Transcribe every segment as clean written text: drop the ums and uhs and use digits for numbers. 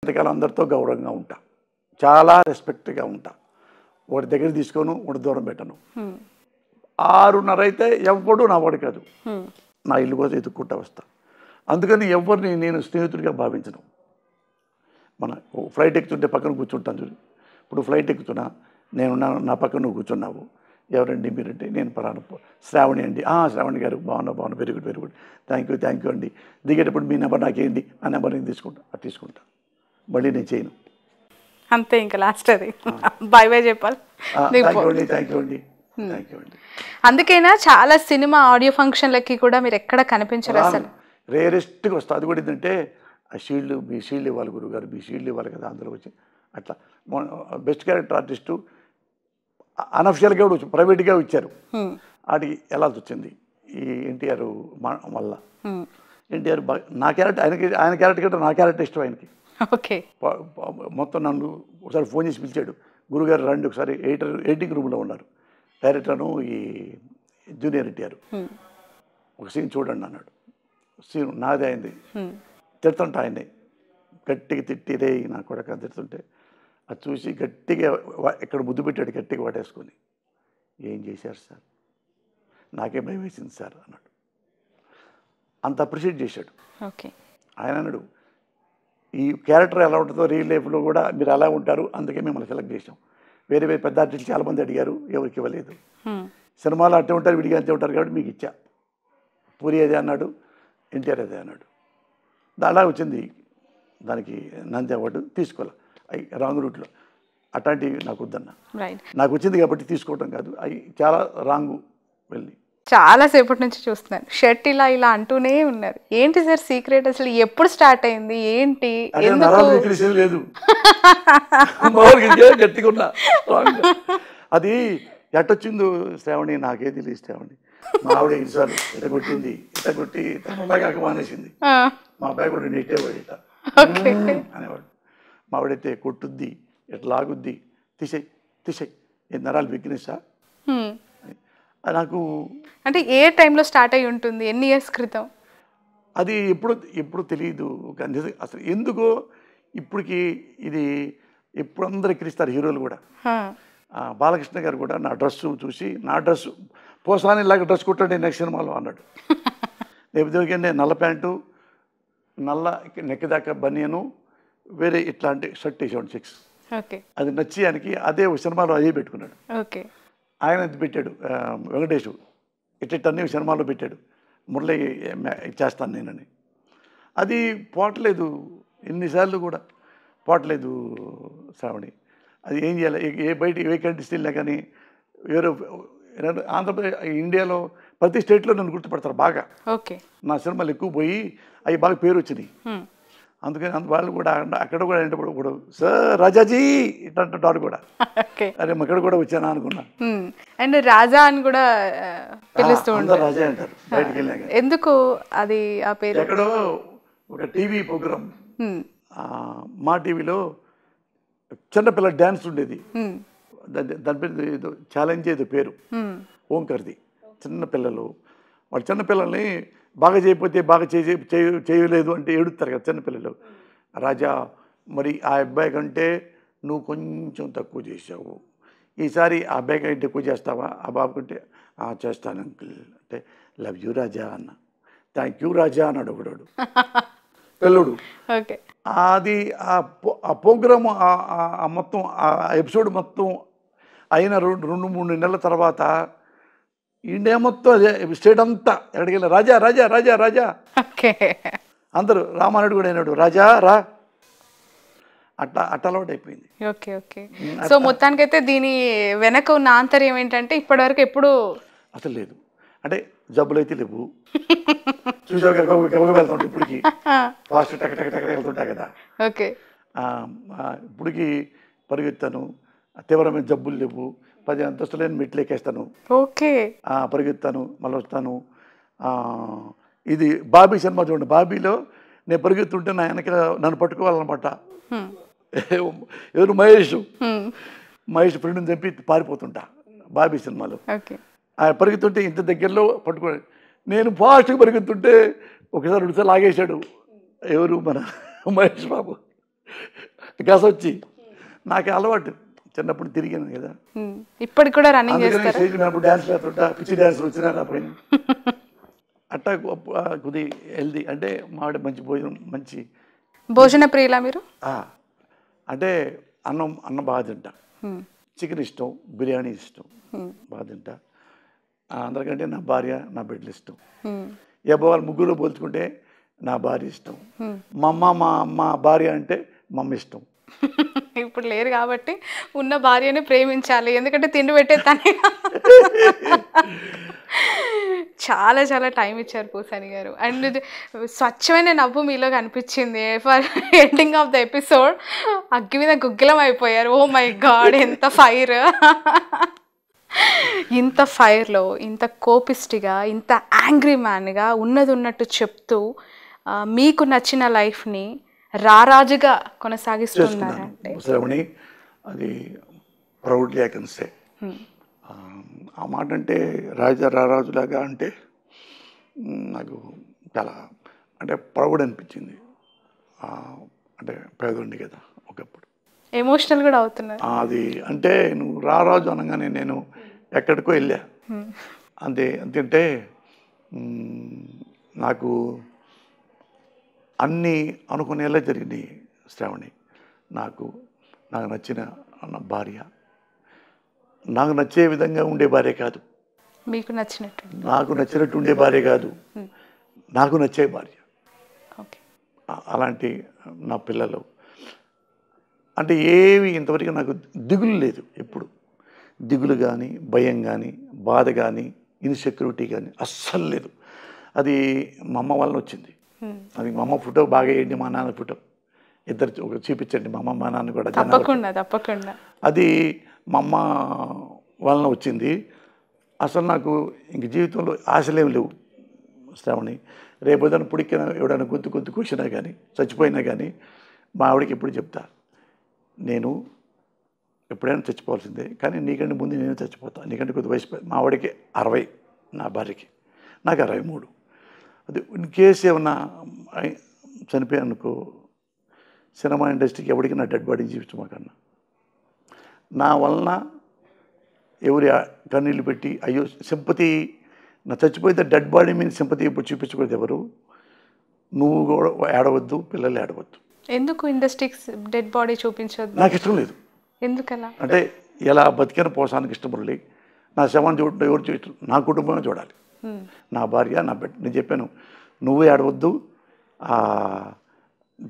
ఎంతకాలం అందరితో గౌరవంగా ఉంటా, చాలా రెస్పెక్ట్గా ఉంటా. ఒకటి దగ్గర తీసుకోను, ఒకటి దూరం పెట్టను. 6:30 అయితే ఎవ్వడు నా వాడు కాదు, నా ఇల్లు కోసం ఎత్తుక్కుంటా వస్తా. అందుకని ఎవరిని నేను స్నేహితుడిగా భావించను. మన ఫ్లైట్ ఎక్కుతుంటే పక్కన కూర్చుంటాను చూడు. ఇప్పుడు ఫ్లైట్ ఎక్కుతున్నా, నేను నా పక్కన నువ్వు కూర్చున్నావు, ఎవరండి మీరంటే నేను పలానా శ్రావణి అండి. శ్రావణి గారు బాగున్నా, వెరీ గుడ్, థ్యాంక్ యూ అండి. దిగేటప్పుడు మీ నెంబర్ నాకేంటి, ఆ నెంబర్ నేను తీసుకుంటా. మళ్ళీ నేను చేయను, అంతే. ఇంకా లాస్ట్ అది బై బై చెప్పాలి. థ్యాంక్ యూ అండి. అందుకైనా చాలా సినిమా ఆడియో ఫంక్షన్లకి కూడా మీరు ఎక్కడ కనిపించరు అసలు. రేరెస్ట్గా వస్తా. అది కూడా ఏంటంటే ఆ మీ షీల్డ్ ఇవ్వాలి గురుగారు, మీ షీల్డ్ ఇవ్వాలి కదా, అందులో వచ్చి అట్లా. బెస్ట్ క్యారెక్టర్ ఆర్టిస్టు అనఫిషియల్గా కూడా ప్రైవేట్గా ఇచ్చారు. వాటికి వెళ్ళాల్సి వచ్చింది. ఈ ఎన్టీఆర్ వల్ల. ఎన్టీఆర్ నా క్యారెక్టర్ ఆయన క్యారెక్టర్ కంటే నా క్యారెక్టర్ ఇష్టం ఆయనకి. ఓకే. మొత్తం నన్ను ఒకసారి ఫోన్ చేసి పిలిచాడు, గురుగారు రండి ఒకసారి, ఎడిటింగ్ రూమ్లో ఉన్నారు డైరెక్టర్ను ఈ జూనియర్ ఎన్టీఆర్, ఒక సీన్ చూడండి అన్నాడు. సీన్ నాదే అయింది, తిడుతుంటా ఆయన్ని గట్టిగా తిట్టిరే నా కొడక తిడుతుంటే అది చూసి గట్టిగా ఇక్కడ ముద్దు పెట్టాడు, గట్టిగా వాటేసుకొని, ఏం చేశారు సార్, నాకే భయం వేసింది సార్ అన్నాడు. అంత అప్రిషియేట్ చేశాడు. ఓకే. ఆయన అన్నాడు, ఈ క్యారెక్టర్ ఎలా ఉంటుందో రియల్ లైఫ్లో కూడా మీరు ఎలా ఉంటారు, అందుకే మిమ్మల్ని సెలెక్ట్ చేసాం. వేరే పెద్ద ఆర్టిస్టులు చాలామంది అడిగారు, ఎవరికి ఇవ్వలేదు. సినిమాలో అట్టే ఉంటారు, విడిగా అంతే ఉంటారు కాబట్టి మీకు ఇచ్చా. పూరి అదే అన్నాడు, ఎన్టీఆర్ అదే అన్నాడు. అలా వచ్చింది. దానికి నంది అవార్డు తీసుకోవాలి, అవి రాంగ్ రూట్లో. అట్లాంటివి నాకు వద్దన్న, నాకు వచ్చింది కాబట్టి తీసుకోవటం కాదు, అవి చాలా రాంగు వెళ్ళి. చాలా సేపటి నుంచి చూస్తున్నాను, షర్ట్ ఇలా అంటూనే ఉన్నారు. ఏంటి సార్ సీక్రెట్, అసలు ఎప్పుడు స్టార్ట్ అయింది, ఏంటి? లేదు గట్టిగా ఉన్నా. అది ఎట్టొచ్చిందో శ్రావణి నాకే తెలియదు. శ్రావణి మా ఆవిడ ఈసారి ఇట కొట్టి తనలాగా మానేసింది. మా అబ్బాయి కూడా నెట్టేవాడు ఇట అనేవాడు. మా ఆవిడైతే కొట్టుద్ది, ఎట్లా లాగుద్ది, తీసేయి ఏ నరాలు వీక్నెస్సా. నాకు అంటే ఏ టైంలో స్టార్ట్ అయి ఉంటుంది, ఎన్ని ఇయర్స్ క్రితం? అది ఎప్పుడు తెలియదు అసలు ఎందుకో. ఇప్పటికి ఇది ఎప్పుడు అందరు ఎక్కిరిస్తారు హీరోలు కూడా. బాలకృష్ణ గారు కూడా నా డ్రెస్సు చూసి, నా డ్రెస్సు పోసాని ఇలాగ డ్రెస్ కుట్టండి నెక్స్ట్ సినిమాలో అన్నాడు. లేకపోతే నల్ల ప్యాంటు, నల్ల నెక్ దాకా బనియను, వేరే ఇట్లాంటి షర్ట్ వేసాడు చెక్స్. ఓకే. అది నచ్చి ఆయనకి అదే సినిమాలో అదే పెట్టుకున్నాడు. ఓకే. ఆయన పెట్టాడు వెంకటేష్, ఇట్లన్నీ సినిమాలో పెట్టాడు, మురళి చేస్తాను నేనని. అది పోవట్లేదు, ఎన్నిసార్లు కూడా పోవట్లేదు శ్రావణి. అది ఏం చేయాలి, బయట ఏ కంట్రీస్ వెళ్ళినా కానీ వేరే ఆంధ్రప్రదేశ్ ఇండియాలో ప్రతి స్టేట్లో నన్ను గుర్తుపడతారు బాగా. ఓకే. నా సినిమాలు ఎక్కువ పోయి అవి బాగా పేరు వచ్చినాయి. అందుకని వాళ్ళు కూడా అక్కడ కూడా ఏంటప్పుడు సార్ రాజాజీ ఇట్లాంటారు కూడా. అరే అక్కడ కూడా వచ్చానా అనుకున్నా. అండ్ రాజా అని కూడా పిలుస్తూ ఉంటారు, రాజా అంటారు బయటకు వెళ్ళాక. ఎందుకు అది ఆ పేరు? ఎక్కడో ఒక టీవీ ప్రోగ్రామ్, మా టీవీలో చిన్నపిల్ల డ్యాన్స్ ఉండేది, దాని పేరు ఏదో ఛాలెంజ్ ఏదో పేరు, ఓంకర్ది. చిన్నపిల్లలు వాళ్ళు చిన్నపిల్లల్ని బాగా చేయకపోతే బాగా చేయలేదు అంటే ఏడుస్తారు కదా చిన్నపిల్లలు. రాజా మరి ఆ అబ్బాయి కంటే నువ్వు కొంచెం తక్కువ చేసావు, ఈసారి ఆ అబ్బాయి కంటే ఎక్కువ చేస్తావా, ఆ బాబు కంటే చేస్తాను అంకుల్ అంటే లవ్ యూ రాజా అన్న. థ్యాంక్ యూ రాజా అన్నాడు ఒకడు పిల్లడు. అది ఆ ప్రోగ్రాము మొత్తం ఆ ఎపిసోడ్ మొత్తం అయిన 2-3 నెలల తర్వాత ఇండియా మొత్తం అదే స్టేట్ అంతా ఎక్కడికి వెళ్ళి రాజా రాజా రాజా రాజా అందరూ. రామానాయుడు కూడా అయినాడు రాజా రా, అట్లా అలవాటు అయిపోయింది. ఓకే. ఓకే. సో మొత్తానికైతే దీని వెనక ఉన్న ఆంతర్యం ఏంటంటే ఇప్పటివరకు ఎప్పుడు అసలు లేదు, అంటే జబ్బులు అయితే లేవు. చూసాక వెళ్తుంటే ఇప్పటికి ఫాస్ట్ టక్ వెళ్తుంటా కదా. ఓకే. ఇప్పటికి పరిగెత్తాను, తీవ్రమైన జబ్బులు లేవు, 10 అంతస్తులైన మెట్లు ఎక్కేస్తాను. ఓకే. పరిగెత్తాను, మళ్ళీ వస్తాను. ఇది బాబీ సినిమా చూడండి, బాబీలో నేను పరిగెత్తుంటే నా వెనక నన్ను పట్టుకోవాలన్నమాట. ఎవరు మహేష్ ఫ్రెండ్ని చంపి పారిపోతుంటా బాబీ సినిమాలో. పరిగెత్తుంటే ఇంత దగ్గరలో పట్టుకో, నేను ఫాస్ట్గా పరిగెత్తుంటే ఒకసారి 2 సార్లు ఆగేశాడు ఎవరు మన మహేష్ బాబు. గస వచ్చి నాకు అలవాటు, చిన్నప్పుడు తిరిగాను కదా. ఇప్పటికి కూడా రన్నింగ్ చేస్తారు. స్టేజ్ మీద డ్యాన్స్ వేస్తుంటా, పిచ్చి డ్యాన్స్ వచ్చినా నా పైన అట్టా కొద్ది హెల్దీ. అంటే మావిడ మంచి భోజనం, మంచి భోజన ప్రియులా మీరు? అంటే అన్నం బాగా తింటా, చికెన్ ఇష్టం, బిర్యానీ ఇష్టం, బాగా తింటా. అందరికంటే నా భార్య, నా బిడ్డలు ఇష్టం. వాళ్ళ ముగ్గురు పోల్చుకుంటే నా భార్య ఇష్టం. మా భార్య అంటే మా అమ్మ ఇష్టం. ఇప్పుడు లేరు కాబట్టి ఉన్న భార్యని ప్రేమించాలి, ఎందుకంటే తిండి పెట్టేస్తానే. చాలా చాలా టైం ఇచ్చారు పూసాని గారు. అండ్ స్వచ్ఛమైన నవ్వు మీలో కనిపించింది. For ending of the episode అగ్గి మీద గుగ్గిలం అయిపోయారు. ఓ మై గాడ్, ఎంత ఫైర్! ఇంత ఫైర్లో, ఇంత కోపిస్టిగా, ఇంత యాంగ్రీ మ్యాన్గా ఉన్నది ఉన్నట్టు చెప్తూ మీకు నచ్చిన లైఫ్ని రారాజుగా కొనసాగిస్తున్నారంటే శ్రవణి, అది ప్రౌడ్లీ ఐ కెన్ సే. ఆ మాట అంటే రారాజులాగా అంటే నాకు చాలా అంటే ప్రౌడ్ అనిపించింది. అంటే పేదోండి కదా ఒకప్పుడు, ఎమోషనల్ కూడా అవుతున్నారు. అది అంటే నువ్వు రారాజు అనగానే నేను ఎక్కడికో వెళ్ళా. అంతే నాకు అన్నీ అనుకునేలా జరిగినాయి శ్రావణి. నాకు నచ్చిన భార్య, నాకు నచ్చే విధంగా ఉండే భార్య కాదు, మీకు నచ్చినట్టు, నాకు నచ్చినట్టు ఉండే భార్య కాదు, నాకు నచ్చే భార్య. అలాంటి నా పిల్లలు అంటే ఏవి ఇంతవరకు నాకు దిగులు లేదు. ఎప్పుడు దిగులు కానీ, భయం కానీ, బాధ కానీ, ఇన్సెక్యూరిటీ కానీ అస్సలు లేదు. అది మా అమ్మ వల్ల వచ్చింది. అది మా అమ్మ ఫోటో బాగా వేయండి, మా నాన్న ఫోటో ఇద్దరు చూపించండి, మా అమ్మ మా నాన్న కూడా. తప్పకుండా అది మా అమ్మ వలన వచ్చింది. అసలు నాకు ఇంక జీవితంలో ఆశలేమి లేవు శ్రావణి. రేపొద్దున పుడికిన ఎవడైనా గొంతు కూర్చున్నా కానీ, చచ్చిపోయినా కానీ మా ఆవిడకి ఎప్పుడు చెప్తా, నేను ఎప్పుడైనా చచ్చిపోవాల్సిందే, కానీ నీకంటే ముందు నేను చచ్చిపోతాను. నీకంటే కొద్ది వయసు, మా ఆవిడకి 60, నా భార్యకి, నాకు 63. అది ఇన్ కేసు ఏమన్నా చనిపోయానుకో, సినిమా ఇండస్ట్రీకి ఎవరికి నా డెడ్ బాడీని చూపించమాకన్నా. నా వలన ఎవరి కన్నీళ్ళు పెట్టి అయ్యో సింపతి, నా చచ్చిపోయితే డెడ్ బాడీ మీద సింపతి ఇప్పుడు చూపించకూడదు ఎవరు. నువ్వు కూడా ఏడవద్దు, పిల్లలు ఏడవద్దు. ఎందుకు ఇండస్ట్రీకి డెడ్ బాడీ చూపించొద్దు? నాకు ఇష్టం లేదు. ఎందుకలా అంటే ఎలా బతికిన పోసానికి ఇష్టపడలే. నా శవాన్ని చూడటం ఎవరు చూడటం, నా కుటుంబమే చూడాలి, నా భార్య, నా బిడ్డ. నేను చెప్పాను, నువ్వు ఏడవద్దు,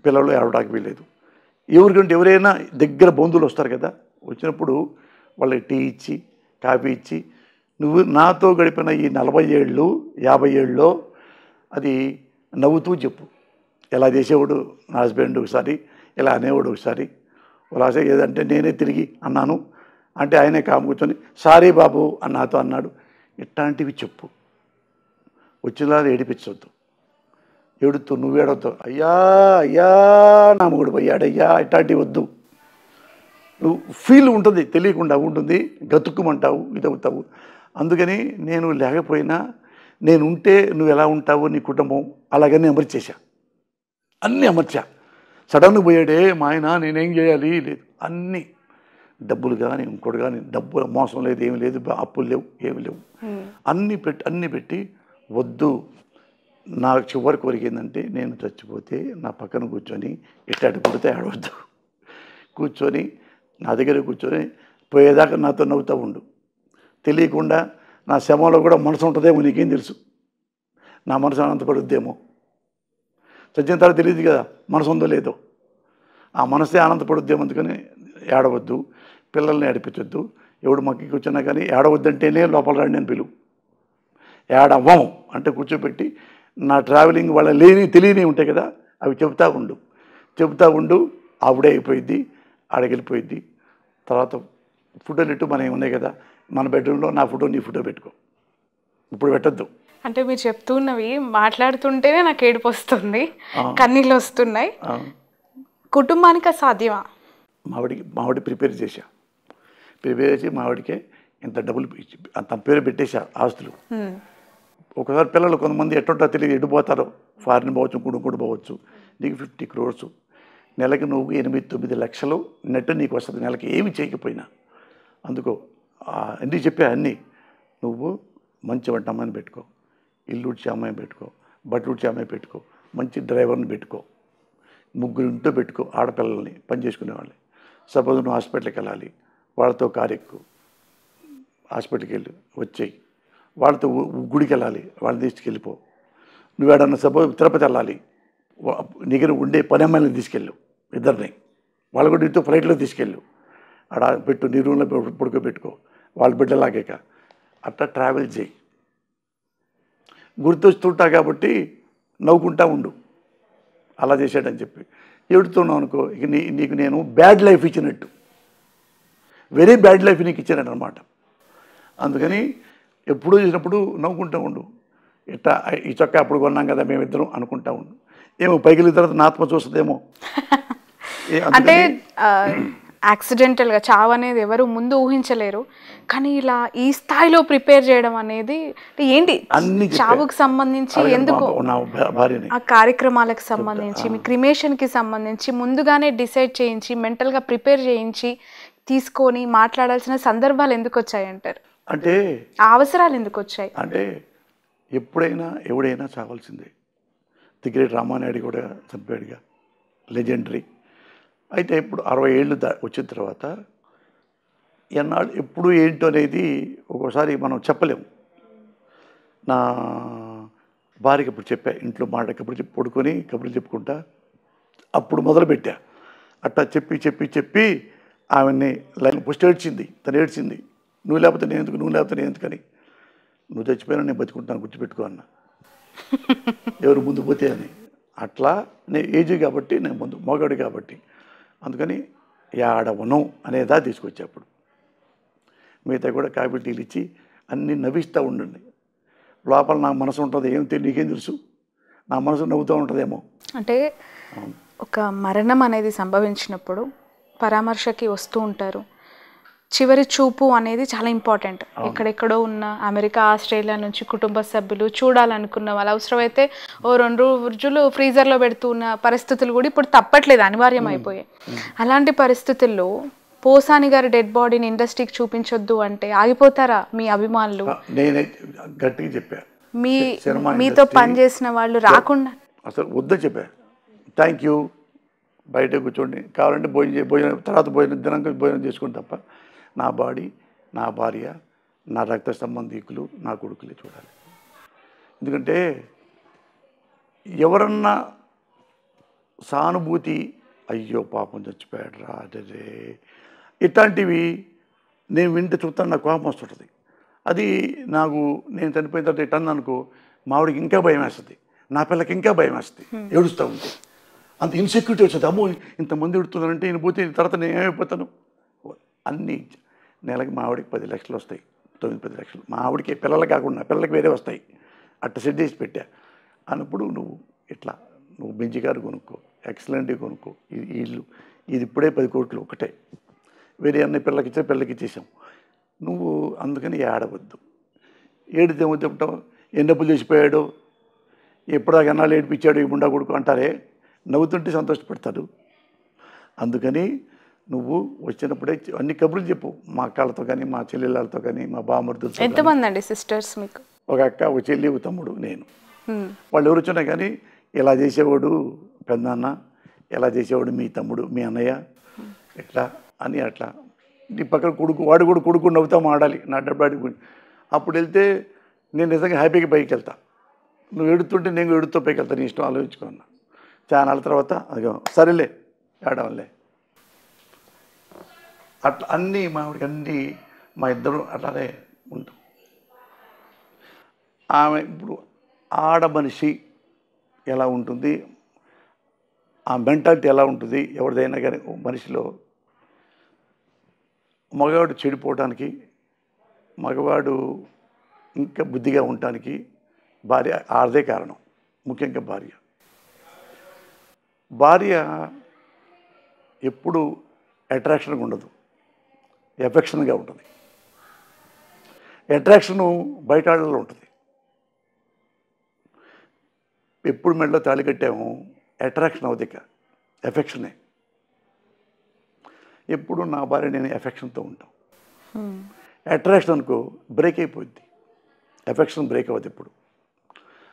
పిల్లలు ఏడవడానికి వీలేదు. ఎవరికంటే ఎవరైనా దగ్గర బంధువులు వస్తారు కదా, వచ్చినప్పుడు వాళ్ళకి టీ ఇచ్చి, కాఫీ ఇచ్చి, నువ్వు నాతో గడిపిన ఈ 40 ఏళ్ళు 50 ఏళ్ళలో అది నవ్వుతూ చెప్పు. ఎలా చేసేవాడు నా హస్బెండ్ ఒకసారి, ఇలా అనేవాడు ఒకసారి, అలాగే ఏదంటే నేనే తిరిగి అన్నాను అంటే ఆయనే కాము కూర్చొని సారీ బాబు అని నాతో అన్నాడు. ఇట్లాంటివి చెప్పు. వచ్చిన ఏడిపించవద్దు, ఏడుతూ నువ్వు ఏడవద్దు, అయ్యా అయ్యా నా మొగుడు పోయాడయ్యా, ఇట్లాంటివి వద్దు. నువ్వు ఫీల్ ఉంటుంది, తెలియకుండా ఉంటుంది, గతుక్కుమంటావు, ఇదవుతావు. అందుకని నేను లేకపోయినా, నేను ఉంటే నువ్వు ఎలా ఉంటావు, నీ కుటుంబం అలాగనే అమర్చేసా, అన్నీ అమర్చా. సడన్గా పోయాడే మా ఆయన, నేనేం చేయాలి లేదు, అన్నీ డబ్బులు కానీ ఇంకోటి కానీ, డబ్బుల మోసం లేదు, ఏమి లేదు, అప్పులు లేవు, ఏమి లేవు, అన్నీ పెట్టి వద్దు. నా చివరి కోరిక ఏంటంటే, నేను చచ్చిపోతే నా పక్కన కూర్చొని ఎట్టాటి పుడితే ఆడవద్దు, కూర్చొని నా దగ్గర కూర్చొని పోయేదాకా నాతో నవ్వుతూ ఉండు. తెలియకుండా నా శవంలో కూడా మనసు ఉంటుందేమో, నీకేం తెలుసు, నా మనసు ఆనందపడుద్దేమో. చచ్చిన తర్వాత తెలియదు కదా మనసు ఉందో లేదో, ఆ మనసే ఆనందపడుద్దేమో. అందుకని ఏడవద్దు, పిల్లల్ని ఏడిపించొద్దు. ఎవడు మక్కి కూర్చున్నా కానీ ఏడవద్దంటేనే లోపల రండి అని పిలువు. ఏడవ్వం అంటే కూర్చోబెట్టి నా ట్రావెలింగ్ వాళ్ళ తెలియని ఉంటాయి కదా, అవి చెబుతూ ఉండు. ఆవిడే అయిపోయిద్ది, ఆడకెళ్ళిపోయిద్ది. తర్వాత ఫోటోలు ఇట్టు మనవి ఉన్నాయి కదా, మన బెడ్రూమ్లో నా ఫోటో నీ ఫోటో పెట్టుకో, ఇప్పుడు పెట్టద్దు. అంటే మీరు చెప్తున్నవి మాట్లాడుతుంటేనే నాకు ఏడుపు వస్తుంది, కన్నీళ్ళు వస్తున్నాయి. కుటుంబానికి సాధ్యమా? మావిడి ప్రిపేర్ చేసి మావిడికే ఇంత డబ్బులు తన పేరు పెట్టేశా, ఆస్తులు. ఒకసారి పిల్లలు కొంతమంది ఎట్టుంటో తెలియదు, ఎడిపోతారో, ఫారిన్ పోవచ్చు, కుడుకుడు పోవచ్చు. నీకు 50 crores నెలకు నువ్వు 8-9 లక్షలు నెట్ నీకు వస్తుంది నెలకి ఏమి చేయకపోయినా. అందుకో అన్నీ చెప్పా అన్నీ. నువ్వు మంచి వంట అమ్మాయిని పెట్టుకో, ఇల్లు ఉడ్చే అమ్మాయిని పెట్టుకో, బట్టలు ఉడ్చే అమ్మాయి పెట్టుకో, మంచి డ్రైవర్ని పెట్టుకో, 3 ఇంట్లో పెట్టుకో ఆడపిల్లల్ని పని చేసుకునేవాళ్ళని. సపోజ్ నువ్వు హాస్పిటల్కి వెళ్ళాలి, వాళ్ళతో కారు ఎక్కు, హాస్పిటల్కి వెళ్ళి వచ్చేయి. వాళ్ళతో గుడికి వెళ్ళాలి, వాళ్ళని తీసుకెళ్ళిపో. నువ్వు ఏడన్నా సపోజ్ తిరుపతి వెళ్ళాలి, నీకు ఉండే పని అమ్మాయిని తీసుకెళ్ళు, ఇద్దరిని. వాళ్ళు కూడా ఇంట్లో ఫ్లైట్లో తీసుకెళ్ళు, ఆడ పెట్టు, నీ రూమ్లో పడుకోబెట్టుకో, వాళ్ళ బిడ్డలాగాక అట్లా ట్రావెల్ చేయి. గుర్తొస్తుంటా కాబట్టి నవ్వుకుంటా ఉండు, అలా చేశాడని చెప్పి. ఏడుతున్నావు అనుకో, ఇక నీకు నేను బ్యాడ్ లైఫ్ ఇచ్చినట్టు, వెరీ బ్యాడ్ లైఫ్ నీకు ఇచ్చాను అనమాట. అందుకని ఎప్పుడూ చేసినప్పుడు నవ్వుకుంటూ ఉండు. ఇట్లా ఈ చొక్కా అప్పుడు కొన్నాం కదా మేమిద్దరం అనుకుంటా ఉండు. ఏమో పైకి వెళ్ళిన తర్వాత నా ఆత్మ చూస్తుందేమో. అంటే యాక్సిడెంటల్గా చావు అనేది ఎవరు ముందు ఊహించలేరు, కానీ ఇలా ఈ స్థాయిలో ప్రిపేర్ చేయడం అనేది ఏంటి? చావుకు సంబంధించి ఎందుకు, ఆ కార్యక్రమాలకు సంబంధించి, మీ క్రిమేషన్కి సంబంధించి ముందుగానే డిసైడ్ చేయించి మెంటల్గా ప్రిపేర్ చేయించి తీసుకొని మాట్లాడాల్సిన సందర్భాలు ఎందుకు వచ్చాయంటారు? అంటే ఆ అవసరాలు ఎందుకు వచ్చాయి? అంటే ఎప్పుడైనా ఎవడైనా చావాల్సిందే. ది గ్రేట్ రామానాయుడు కూడా చంపాడుగా, లెజెండరీ. అయితే ఇప్పుడు 60 ఏళ్ళు వచ్చిన తర్వాత ఎన్నాళ్ళు ఎప్పుడు ఏంటో అనేది ఒక్కోసారి మనం చెప్పలేము. నా భార్యకి ఇప్పుడు చెప్పా, ఇంట్లో మాట కబుర్లు పడుకొని కబుర్లు చెప్పుకుంటా అప్పుడు మొదలుపెట్టా. అట్టా చెప్పి చెప్పి చెప్పి ఆమెని లైన్ ఫస్ట్ ఏడ్చింది, తను ఏడ్చింది. నువ్వు లేకపోతే నేను ఎందుకు, నువ్వు లేకపోతే నేను ఎందుకని. నువ్వు చచ్చిపోయినా నేను బతుకుంటాను, గుర్తుపెట్టుకో అన్న. ఎవరు ముందు పోతే అని. అట్లా నేను ఏజీ కాబట్టి, నేను ముందు మగాడు కాబట్టి, అందుకని యాడవనం అనేదా తీసుకొచ్చా. అప్పుడు మిగతా కూడా కాఫీ టీలు ఇచ్చి అన్నీ నవ్విస్తూ ఉండండి. లోపల నా మనసు ఉంటుంది, ఏం తెలియదు, నీకేం తెలుసు, నా మనసు నవ్వుతూ ఉంటుందేమో. అంటే ఒక మరణం అనేది సంభవించినప్పుడు పరామర్శకి వస్తూ ఉంటారు. చివరి చూపు అనేది చాలా ఇంపార్టెంట్. ఎక్కడెక్కడో ఉన్న అమెరికా, ఆస్ట్రేలియా నుంచి కుటుంబ సభ్యులు చూడాలనుకున్న వాళ్ళు అవసరమైతే 2 రోజులు ఫ్రీజర్లో పెడుతున్న పరిస్థితులు కూడా ఇప్పుడు తప్పట్లేదు, అనివార్యం అయిపోయాయి. అలాంటి పరిస్థితుల్లో పోసాని గారి డెడ్ బాడీని ఇండస్ట్రీకి చూపించొద్దు అంటే ఆగిపోతారా మీ అభిమానులు? నేనే గట్టిగా చెప్పా, మీతో పనిచేసిన వాళ్ళు రాకుండా అసలు వద్దని చెప్పా. థ్యాంక్ యూ, బయట కూర్చోండి, కావాలంటే భోజనం తర్వాత భోజనం చేసుకుని తప్ప నా బాడీ, నా భార్య, నా రక్త సంబంధికులు, నా కొడుకులే చూడాలి. ఎందుకంటే ఎవరన్నా సానుభూతి, అయ్యో పాపం చచ్చిపోయాడు రా అదే ఇట్లాంటివి నేను వింటే చూస్తాను, నాకు కోపం వస్తుంటుంది. అది నాకు నేను చనిపోయిన తర్వాత ఇట్లా అనుకో, మావిడికి ఇంకా భయం వేస్తుంది, నా పిల్లకి ఇంకా భయం వేస్తుంది, ఏడుస్తూ ఉంటే అంత ఇన్సెక్యూరిటీ వచ్చింది. అమ్మో ఇంతమంది ఎడుతున్నారంటే నేను పోతే తర్వాత నేను ఏమైపోతాను. అన్నీ నెలకి మా ఆవిడకి 10 లక్షలు వస్తాయి, 9-10 లక్షలు మా ఆవిడకి, పిల్లలు కాకుండా పిల్లలకి వేరే వస్తాయి. అట్ట సెట్ చేసి పెట్టా అన్నప్పుడు నువ్వు ఇట్లా నువ్వు బెంచి కారు కొనుక్కో, ఎక్సలెంట్గా కొనుక్కో, ఇది ఇల్లు, ఇది ఇప్పుడే 10 కోట్లు ఒకటే, వేరే అన్ని పిల్లలకి ఇచ్చేసాం. నువ్వు అందుకని ఏడవద్దు. ఏడితే ఏమో చెప్తావు, ఎన్ని డబ్బులు చేసిపోయాడు, ఎప్పుడాక ఎన్నాళ్ళు ఏడిపించాడు ఈ ముండా కొడుకు అంటారే, నవ్వుతుంటే సంతోషపడతాడు. అందుకని నువ్వు వచ్చినప్పుడే అన్ని కబుర్లు చెప్పు, మా అక్కలతో కానీ, మా చెల్లెళ్ళతో కానీ, మా బామర్దులతో. ఎంతమంది అండి సిస్టర్స్ మీకు? ఒక అక్క, ఒక చెల్లి, ఒక తమ్ముడు, నేను. వాళ్ళు ఎవరు వచ్చినా కానీ ఇలా చేసేవాడు పెద్దనాన్న, ఎలా చేసేవాడు మీ తమ్ముడు, మీ అన్నయ్య, ఎట్లా అని అట్లా. నీ పక్కన కొడుకు, వాడు కూడా కొడుకు నవ్వుతా ఆడాలి నా డబ్బాడి. అప్పుడు వెళ్తే నేను నిజంగా హ్యాపీగా పైకి వెళ్తా. నువ్వు ఎడుతుంటే నేను ఎడుతూ పైకి వెళ్తాను, నీ ఇష్టం, ఆలోచించుకున్నా. చాలా నాళ్ళ తర్వాత అదిగో సరేలే ఏడవలే అట్లా అన్నీ మావిడికి అన్నీ మా ఇద్దరు అట్లానే ఉంటాం. ఆమె ఇప్పుడు ఆడ మనిషి ఎలా ఉంటుంది, ఆ మెంటాలిటీ ఎలా ఉంటుంది ఎవరిదైనా కానీ మనిషిలో, మగవాడు చెడిపోవడానికి, మగవాడు ఇంకా బుద్ధిగా ఉండటానికి భార్య ఆడదే కారణం. ముఖ్యంగా భార్య ఎప్పుడు అట్రాక్షన్గా ఉండదు, ఎఫెక్షన్గా ఉంటుంది. అట్రాక్షను బయట ఆడలో ఉంటుంది. ఎప్పుడు మెడలో తాళి కట్టాము అట్రాక్షన్ అవుతుంది, ఎఫెక్షనే. ఎప్పుడు నా భార్య నేను ఎఫెక్షన్తో ఉంటాం. అట్రాక్షన్ అనుకో బ్రేక్ అయిపోద్ది, ఎఫెక్షన్ బ్రేక్ అవ్వదు ఎప్పుడు.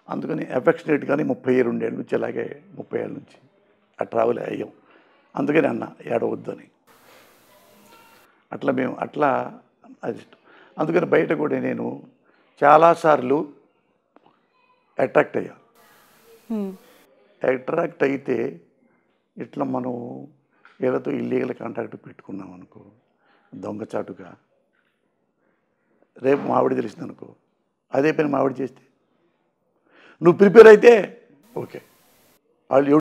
అందుకని ఎఫెక్షనేట్ కానీ 32 ఏళ్ళ నుంచి అలాగే 30 ఏళ్ళ నుంచి ఆ ట్రావెల్ అయ్యాం. అందుకని అన్న ఏడవద్దు అని. అట్లా మేము అట్లా అది అందుకని బయట కూడా నేను చాలాసార్లు అట్రాక్ట్ అయ్యా. అట్రాక్ట్ అయితే ఇట్లా మనం వీళ్ళతో ఇల్లీగల్ కాంటాక్ట్ పెట్టుకున్నాం అనుకో, దొంగచాటుగా రేపు మావిడి తెలిసింది అనుకో, అదే పని మావిడి చేస్తే నువ్వు ప్రిపేర్ అయితే ఓకే వాళ్ళు